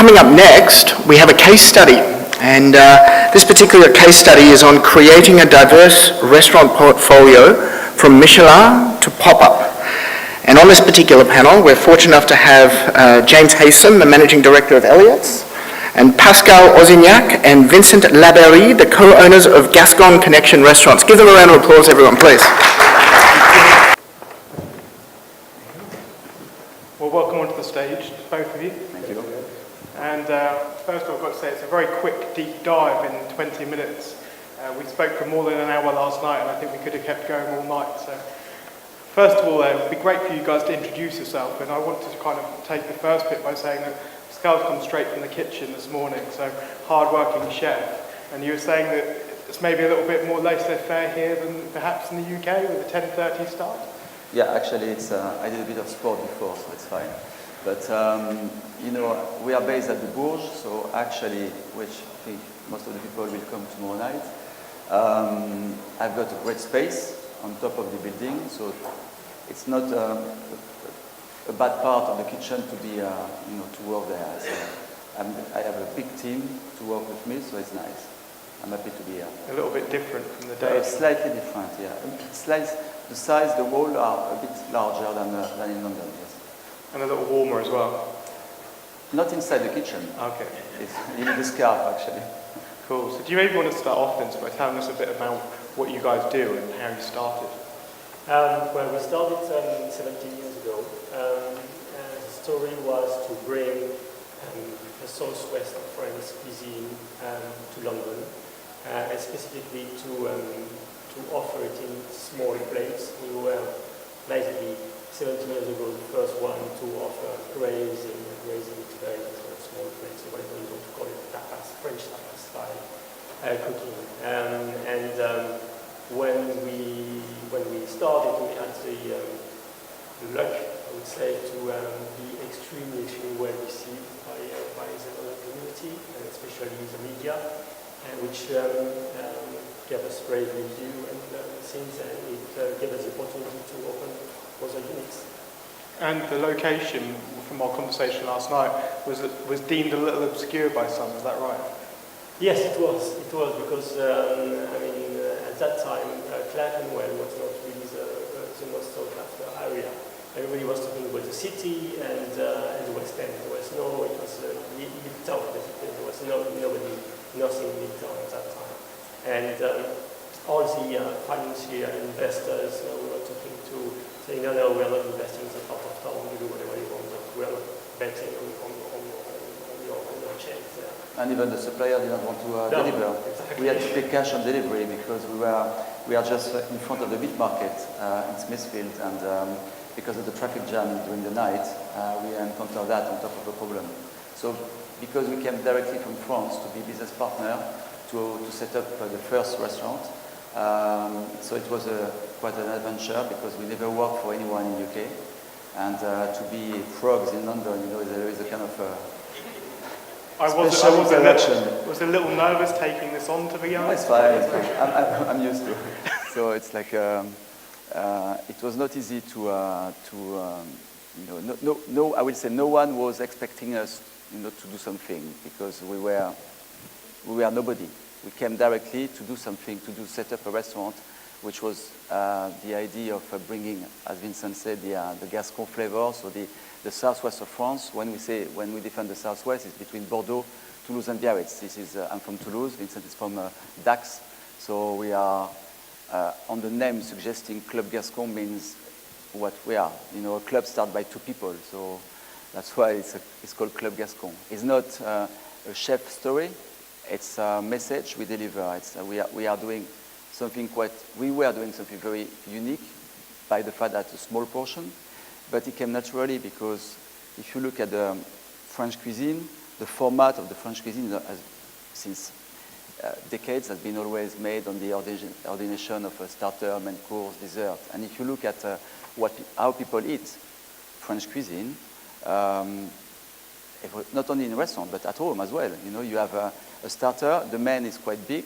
coming up next, we have a case study. And this particular case study is on creating a diverse restaurant portfolio from Michelin to pop-up. And on this particular panel, we're fortunate enough to have James Haysom, the Managing Director of Elliott's, and Pascal Aussignac and Vincent Labeyrie, the co-owners of Gascon Connection restaurants. Give them a round of applause, everyone, please. Well, welcome onto the stage, both of you. Thank you. And first of all, I've got to say it's a very quick, deep dive in 20 minutes. We spoke for more than an hour last night, and I think we could have kept going all night. So, first of all, it would be great for you guys to introduce yourself, and I want to kind of take the first bit by saying that Pascal's come straight from the kitchen this morning, so hard-working chef. And you were saying that it's maybe a little bit more laissez-faire here than perhaps in the UK with a 10:30 start? Yeah, actually, it's I did a bit of sport before, so it's fine. But, you know, we are based at the Bourges, so actually, which I think most of the people will come tomorrow night. I've got a great space on top of the building, so it's not a bad part of the kitchen to be, you know, to work there. So I have a big team to work with me, so it's nice. I'm happy to be here. A little bit different from the day. Slightly different, yeah. The size, the walls are a bit larger than in London, yes. And a little warmer as well. Not inside the kitchen. Okay. You need a scarf, actually. Cool. So do you maybe want to start off then by telling us a bit about what you guys do and how you started? Well, we started 17 years ago. The story was to bring the southwest of France cuisine to London, and specifically to offer it in small plates. We were basically 17 years ago the first one to offer grazing very sort of small plates, or whatever you want to call it, tapas, French tapas style cooking. When we started, we had the luck, I would say, to be extremely well received by the local community, and especially the media, which gave us great review, and since then it gave us the opportunity to open other units. And the location, from our conversation last night, was deemed a little obscure by some, is that right? Yes, it was. It was because, at that time, Clerkenwell was not really the most sought after area. Everybody was talking about the city and the West End. There was no, it was Midtown, basically. There was nothing Midtown at that time. And all the financial investors we were talking to, saying, no, we are not investing in the part of town, you do whatever you want, but we are not betting on your chains there. And even the supplier didn't want to deliver. Exactly. We had to pay cash on delivery because we are just in front of the meat market in Smithfield, and because of the traffic jam during the night, we encountered that on top of the problem. So because we came directly from France to be business partner to set up the first restaurant, so it was quite an adventure because we never worked for anyone in the UK, and to be frogs in London, you know, there is a kind of I was a little nervous taking this on, to be honest. No, it's fine. I'm used to it. So it's like it was not easy to I would say no one was expecting us, you know, to do something because we were nobody. We came directly to do something, to set up a restaurant, which was the idea of bringing, as Vincent said, the Gascon flavor, so the southwest of France. When we defend the southwest, it's between Bordeaux, Toulouse, and Biarritz. I'm from Toulouse. Vincent is from Dax. So we are on the name suggesting Club Gascon means what we are. You know, a club started by two people, so that's why it's called Club Gascon. It's not a chef story. It's a message we deliver. We were doing something very unique by the fact that it's a small portion, but it came naturally because if you look at the French cuisine, the format of the French cuisine since decades has been always made on the ordination of a starter, main course, dessert. And if you look at how people eat French cuisine, not only in a restaurant but at home as well. You know, you have a starter. The main is quite big,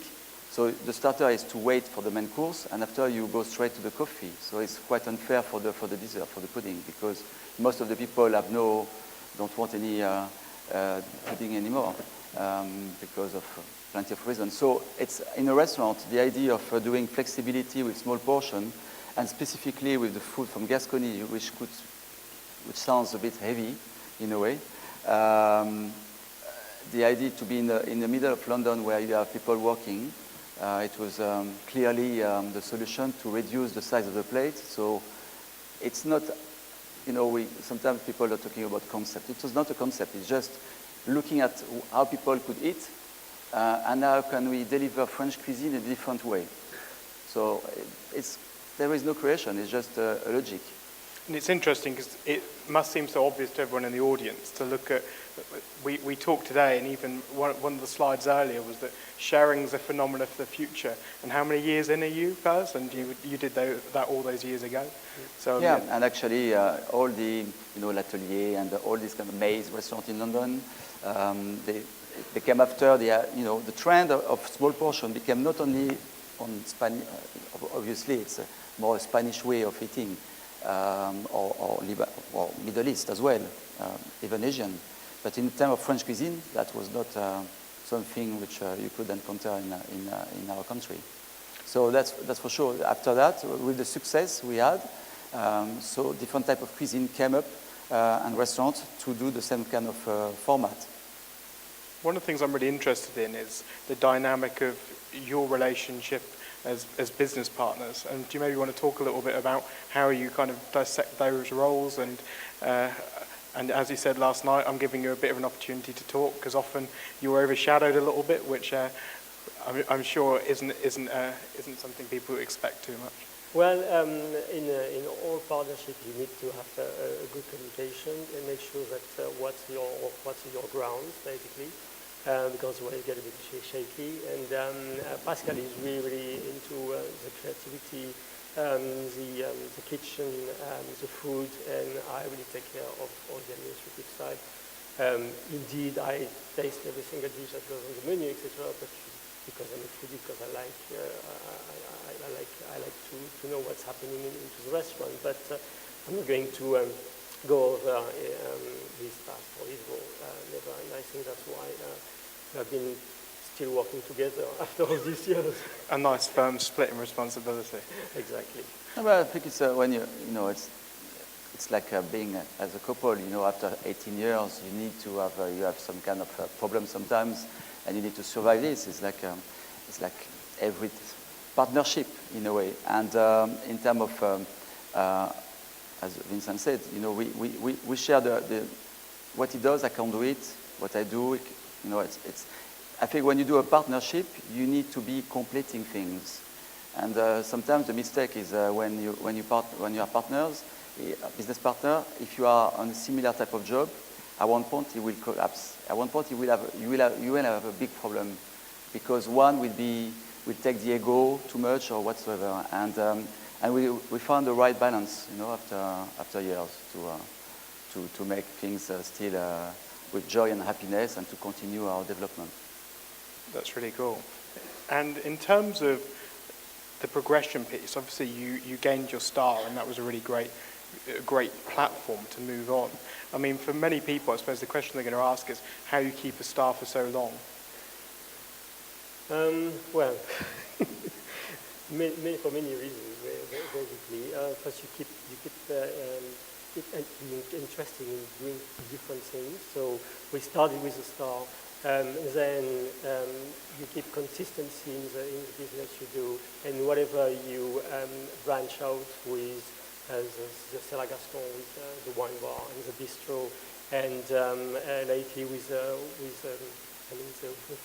so the starter is to wait for the main course, and after you go straight to the coffee. So it's quite unfair for the dessert, for the pudding, because most of the people don't want any pudding anymore because of plenty of reasons. So it's in a restaurant, the idea of doing flexibility with small portion, and specifically with the food from Gascony, which sounds a bit heavy in a way. The idea to be in the middle of London where you have people working, it was clearly the solution to reduce the size of the plate. So it's not, sometimes people are talking about concept. It was not a concept. It's just looking at how people could eat and how can we deliver French cuisine in a different way. So there is no creation. It's just a logic. And it's interesting because it must seem so obvious to everyone in the audience to look at, we talked today, and even one of the slides earlier was that sharing is a phenomenon for the future. And how many years in are you, Paz? And you did that all those years ago? So yeah, and actually all the, L'Atelier and all these kind of maze restaurants in London, they came after the trend of small portion became not only on Spanish, obviously it's more a Spanish way of eating, or Middle East as well, even Asian. But in terms of French cuisine, that was not something which you could encounter in our country. So that's for sure. After that, with the success we had, so different type of cuisine came up and restaurants to do the same kind of format. One of the things I'm really interested in is the dynamic of your relationship as business partners. And do you maybe want to talk a little bit about how you kind of dissect those roles? And as you said last night, I'm giving you a bit of an opportunity to talk because often you're overshadowed a little bit, which I'm sure isn't something people expect too much. Well, in all partnerships, you need to have a good communication and make sure that what's your grounds, basically. Because when you get a bit shaky, and Pascal is really into the creativity, the kitchen, the food, and I really take care of all the administrative side. Indeed, I taste every single dish that goes on the menu, etc. But because I'm a foodie, because I like to know what's happening into the restaurant. But I'm not going to go over his task or his role. Never, and I think that's why we've been still working together after all these years. A nice firm split in responsibility. Exactly. Well, I think it's when it's like being as a couple. After 18 years, you need to have you have some kind of problem sometimes, and you need to survive this. It's like every partnership in a way. And in terms of as Vincent said, we share the what he does, I can do it. What I do, I think when you do a partnership, you need to be completing things. And sometimes the mistake is when you are partners, a business partner, if you are on a similar type of job, at one point it will collapse. At one point you will have a big problem because one will take the ego too much or whatsoever. And we found the right balance, after years to make things still with joy and happiness and to continue our development. That's really cool. And in terms of the progression piece, obviously you gained your star, and that was a really great platform to move on. I mean, for many people, I suppose the question they're going to ask is how you keep a star for so long. Well, for many reasons, basically. First, you keep interesting in doing different things. So we started with a star. Then you keep consistency in the business you do, and whatever you branch out with the Cellar Gascon, with the wine bar and the bistro, and lately with the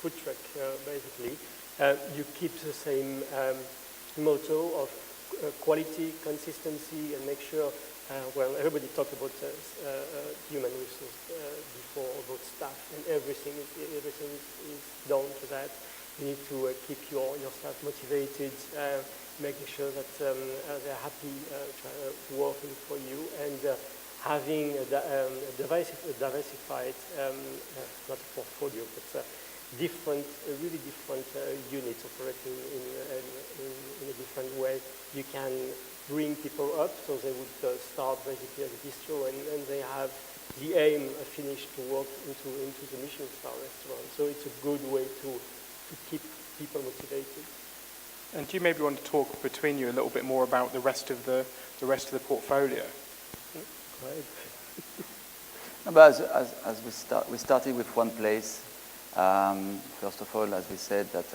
food truck, basically, you keep the same motto of quality, consistency, and make sure. Well, everybody talked about human resources before, about staff, and everything is down to that. You need to keep your staff motivated, making sure that they're happy working for you, and having a diversified, not a portfolio, but really different units operating in a different way. You can bring people up, so they would start basically as a bistro, and they have the aim finished to work into the Michelin star restaurant. So it's a good way to keep people motivated. And do you maybe want to talk between you a little bit more about the rest of the portfolio? Right. But as we started with one place. First of all, as we said, that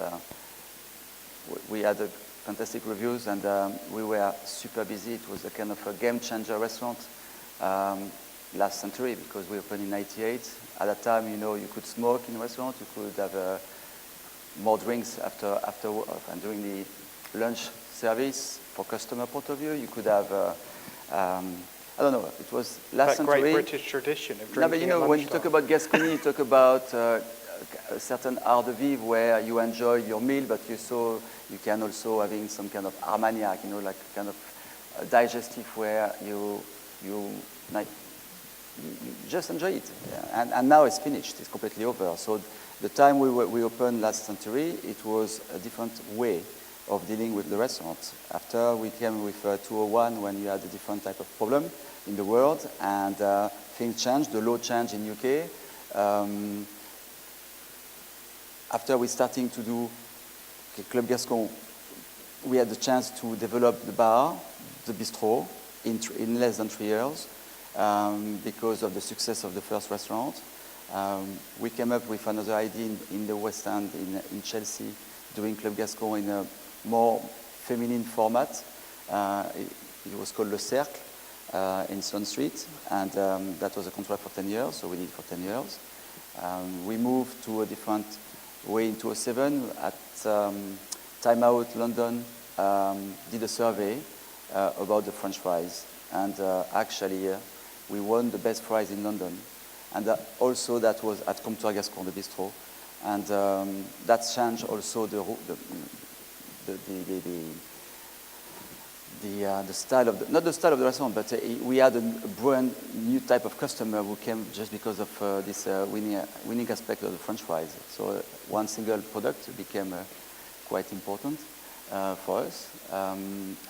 we had fantastic reviews, and we were super busy. It was a kind of a game changer restaurant last century, because we opened in '98. At that time, you could smoke in a restaurant. You could have more drinks after and during the lunch service for customer point of view. You could have I don't know. It was last century. That great British tradition of drinking. No, but when you talk about Gascony, you talk about a certain art de vivre where you enjoy your meal, but you can also having some kind of armagnac, like kind of digestive where you just enjoy it. And now it's finished. It's completely over. So the time we opened last century, it was a different way of dealing with the restaurants. After we came with 201, when you had a different type of problem in the world, and things changed. The law changed in UK. After we starting to do Club Gascon, we had the chance to develop the bar, the bistro, in less than 3 years, because of the success of the first restaurant. We came up with another idea in the West End, in Chelsea, doing Club Gascon in a more feminine format. It was called Le Cercle in Sloane Street, and that was a contract for 10 years, so we did it for 10 years. We moved to a different way in 2007 at Time Out London, did a survey about the French fries, and actually we won the best fries in London, and also that was at Comptoir Gascon, the bistro, and that changed also the style of not the style of the restaurant, but we had a brand new type of customer who came just because of this winning aspect of the French fries. So one single product became quite important for us,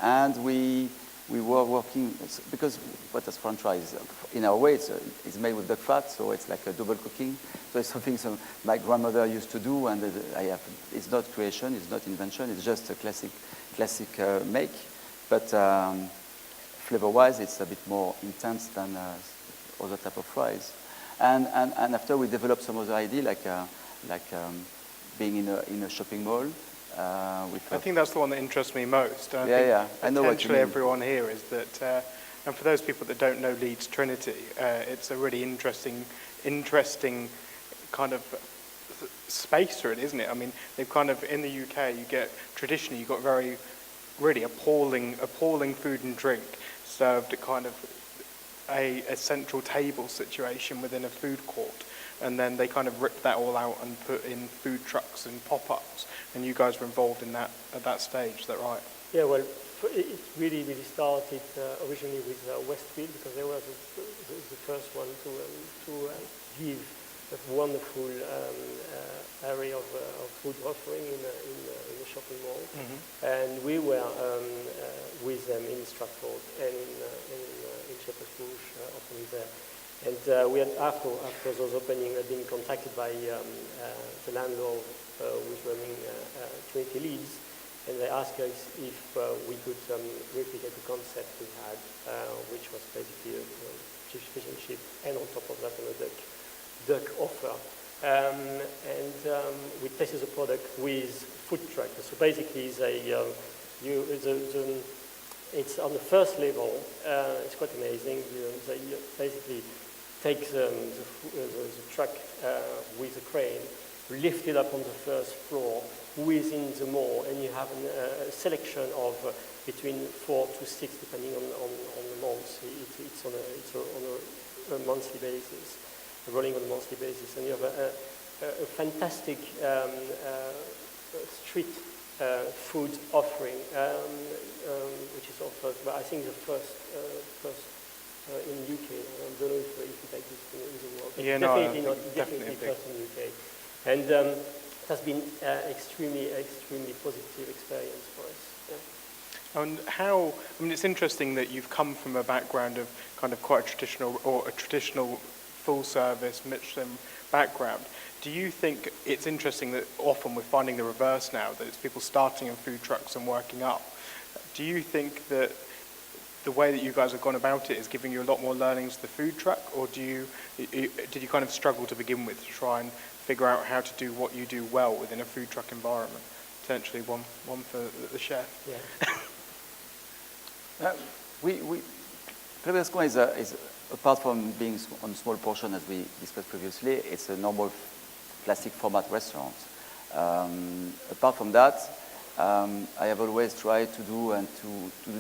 and we were working, because what is French fries? In our way, it's made with duck fat, so it's like a double cooking. So it's something my grandmother used to do, and it's not creation, it's not invention, it's just a classic make. But flavor-wise, it's a bit more intense than other type of fries. And after we developed some other idea, like being in a shopping mall. I think that's the one that interests me most. I know what you mean. Everyone here is that, and for those people that don't know Leeds Trinity, it's a really interesting kind of space for it, isn't it? I mean, they've kind of, in the UK, traditionally you got really appalling food and drink served at kind of a central table situation within a food court, and then they kind of ripped that all out and put in food trucks and pop-ups, and you guys were involved in that at that stage. Is that right? Yeah, well, it really started originally with Westfield, because they were the first one to give a wonderful area of food offering in a shopping mall, and we were with them in Stratford and in Shepherd's Bush, opening there. And we had after those openings, had been contacted by the landlord who was running Trinity Leeds, and they asked us if we could replicate the concept we had, which was basically a fish and chip, and on top of that, a duck offer. And we tested the product with food truck. So basically, it's on the first level. It's quite amazing. They basically take the truck with a crane, lift it up on the first floor within the mall, and you have a selection of between 4 to 6, depending on the month. It's on a monthly basis, rolling on a monthly basis, and you have a fantastic street food offering, which is offered, but I think the first in the UK. I don't know if you take this in the world. Yeah, definitely first in the UK. And it has been extremely positive experience for us. Yeah. And it's interesting that you've come from a background of kind of quite a traditional full service Michelin background. Do you think it's interesting that often we're finding the reverse now, that it's people starting in food trucks and working up? Do you think that the way that you guys have gone about it is giving you a lot more learnings to the food truck, or did you kind of struggle to begin with to try and figure out how to do what you do well within a food truck environment? Potentially one for the chef. Yeah. Gascon is apart from being on small portion, as we discussed previously, it's a normal classic format restaurant. Apart from that, I have always tried to do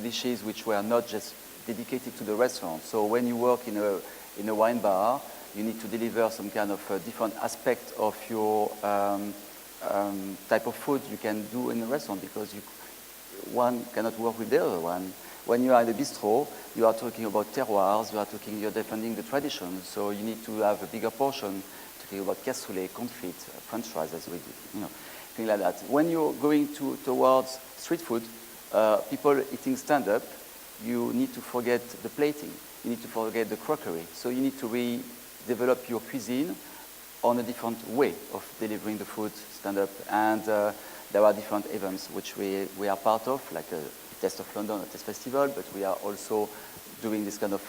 dishes which were not just dedicated to the restaurant. So when you work in a wine bar, you need to deliver some kind of different aspect of your type of food you can do in a restaurant, because one cannot work with the other one. When you are in a bistro, you are talking about terroirs, you're defending the tradition, so you need to have a bigger portion, talking about cassoulet, confit, French fries, as we do, things like that. When you're going towards street food, people eating stand-up, you need to forget the plating, you need to forget the crockery, so you need to redevelop your cuisine on a different way of delivering the food stand-up, and there are different events which we are part of, like a Taste of London, a Taste Festival, but we are also doing this kind of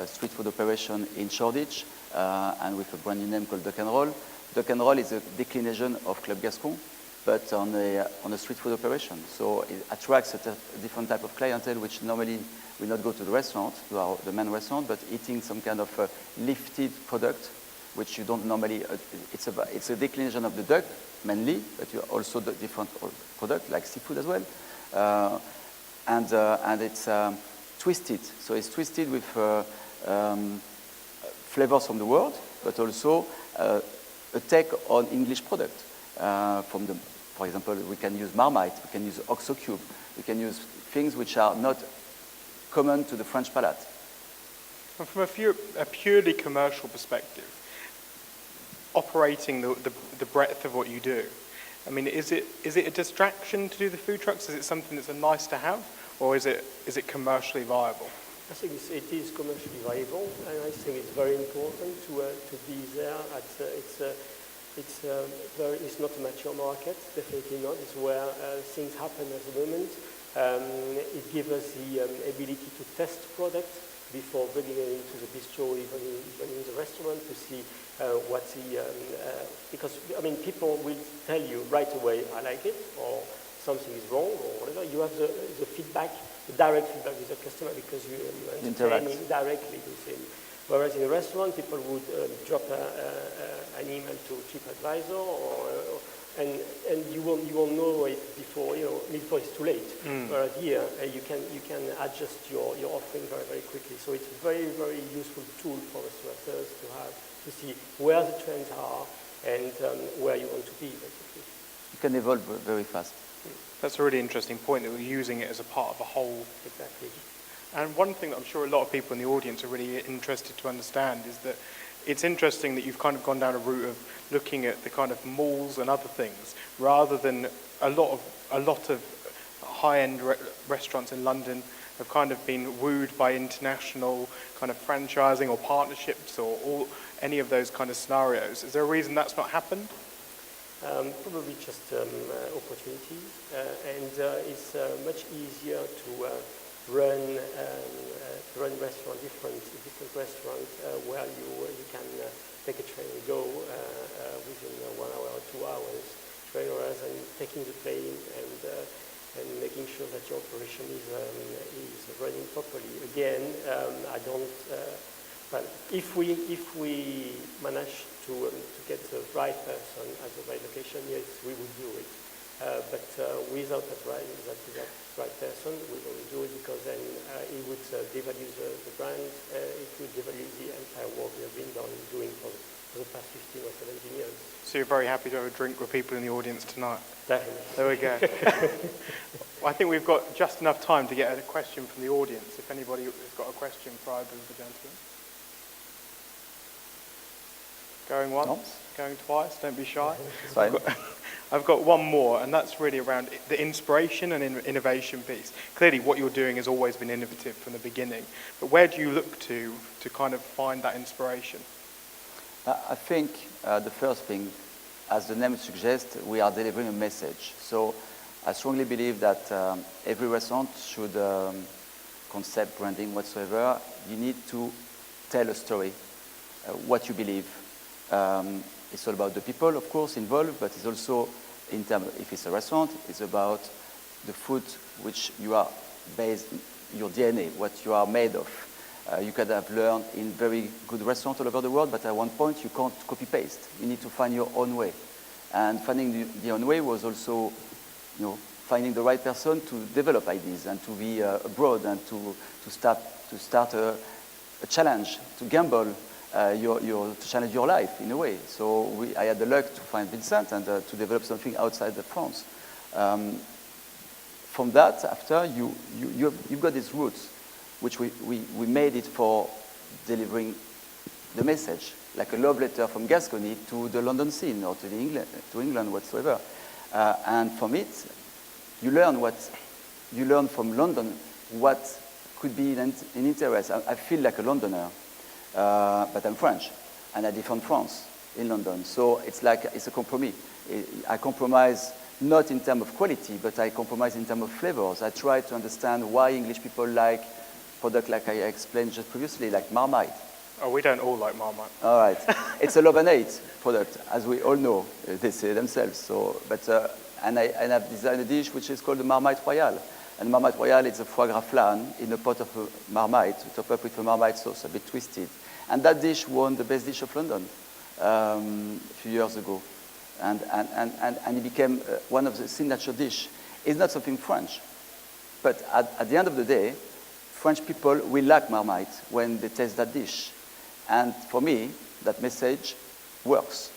street food operation in Shoreditch, and with a brand new name called Duck and Roll. Duck and Roll is a declination of Club Gascon, but on a street food operation. So it attracts a different type of clientele, which normally will not go to the restaurant, to the main restaurant, but eating some kind of lifted product, which you don't normally, it's a declination of the duck, mainly, but you also do different product, like seafood as well. And it's twisted. So it's twisted with flavors from the world, but also a take on English product. For example, we can use Marmite, we can use Oxo Cube, we can use things which are not common to the French palate. And from a purely commercial perspective, operating the breadth of what you do, I mean, is it a distraction to do the food trucks? Is it something that's a nice to have, or is it commercially viable? I think it is commercially viable, and I think it's very important to be there. It's not a mature market, definitely not. It's where things happen at the moment. It gives us the ability to test products before bringing it into the bistro, even in the restaurant, to see because I mean, people will tell you right away, I like it, or something is wrong, or whatever. You have the feedback, the direct feedback with the customer, because you entertaining directly with him. Whereas in a restaurant, people would drop an email to TripAdvisor, and you won't know it before it's too late. Whereas here, you can adjust your offering very, very quickly. So it's a very, very useful tool for restaurateurs to see where the trends are and where you want to be, basically. You can evolve very fast. That's a really interesting point, that we're using it as a part of a whole. Exactly. And one thing that I'm sure a lot of people in the audience are really interested to understand is that it's interesting that you've kind of gone down a route of looking at the kind of malls and other things, rather than a lot of high-end restaurants in London have kind of been wooed by international kind of franchising or partnerships or any of those kind of scenarios. Is there a reason that's not happened? Probably just opportunity, and it's much easier to run restaurant, different restaurants where you can take a train and go within 1 hour or 2 hours, whereas taking the plane and making sure that your operation is running properly. Again, I don't. Well, if we manage to get the right person at the right location, yes, we would do it. But without that right person, we won't do it, because then it would devalue the brand. It would devalue the entire work we have been doing for the past 15 or 17 years. So you're very happy to have a drink with people in the audience tonight? Definitely. There we go. Well, I think we've got just enough time to get a question from the audience, if anybody has got a question for either of the gentlemen. Going once, going twice, don't be shy. I've got one more, and that's really around the inspiration and innovation piece. Clearly what you're doing has always been innovative from the beginning, but where do you look to kind of find that inspiration? I think the first thing, as the name suggests, we are delivering a message. So I strongly believe that every restaurant should, concept, branding, whatsoever, you need to tell a story, what you believe. It's all about the people, of course, involved, but it's also, in terms, if it's a restaurant, it's about the food which you are based, your DNA, what you are made of. You could have learned in very good restaurants all over the world, but at one point you can't copy-paste. You need to find your own way. And finding the own way was also, finding the right person to develop ideas and to be abroad and to start a challenge, to gamble, to challenge your life in a way. So I had the luck to find Vincent and to develop something outside of France. From that, after you've got these roots, which we made it for delivering the message, like a love letter from Gascony to the London scene or to England whatsoever. And from it, you learn from London what could be an interest. I feel like a Londoner, but I'm French, and I defend France in London. So it's a compromise. I compromise not in terms of quality, but I compromise in terms of flavors. I try to understand why English people like products like I explained just previously, like Marmite. Oh, we don't all like Marmite. All right. It's a love and hate product, as we all know. They say themselves. So, and I've designed a dish which is called the Marmite Royale. And Marmite Royale is a foie gras flan in a pot of a Marmite, topped up with a Marmite sauce, a bit twisted. And that dish won the best dish of London a few years ago. And it became one of the signature dish. It's not something French. But at the end of the day, French people will like Marmite when they taste that dish. And for me, that message works.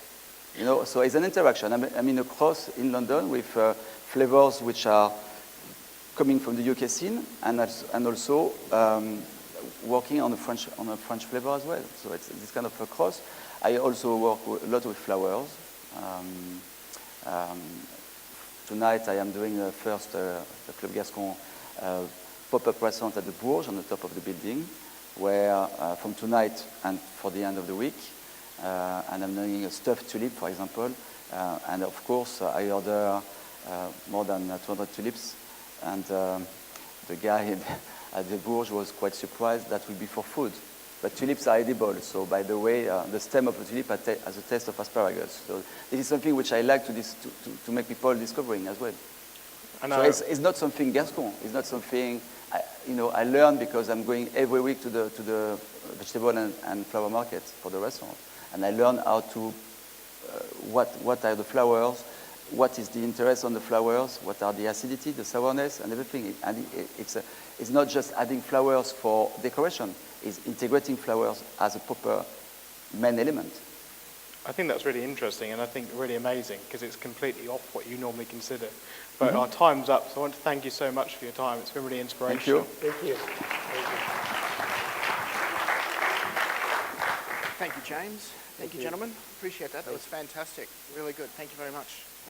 So it's an interaction. I'm in a cross in London with flavors which are coming from the UK scene and also working on a French flavor as well. So it's this kind of a cross. I also work a lot with flowers. Tonight I am doing the first Club Gascon pop-up restaurant at the Bourge on the top of the building, where from tonight and for the end of the week, and I'm doing a stuffed tulip, for example, and of course I order more than 200 tulips, and the guy at the Bourge was quite surprised that would be for food. But tulips are edible, so by the way, the stem of a tulip has a taste of asparagus. So this is something which I like to make people discovering as well. So it's not something Gascon. It's not something I learn because I'm going every week to the vegetable and flower market for the restaurant, and I learn how to what are the flowers, what is the interest on the flowers, what are the acidity, the sourness, and everything. And it's not just adding flowers for decoration. It's integrating flowers as a proper main element. I think that's really interesting and I think really amazing because it's completely off what you normally consider. But our time's up, so I want to thank you so much for your time. It's been really inspirational. Thank you. Thank you, James. Thank you, gentlemen. Appreciate that. That was fantastic. Really good. Thank you very much.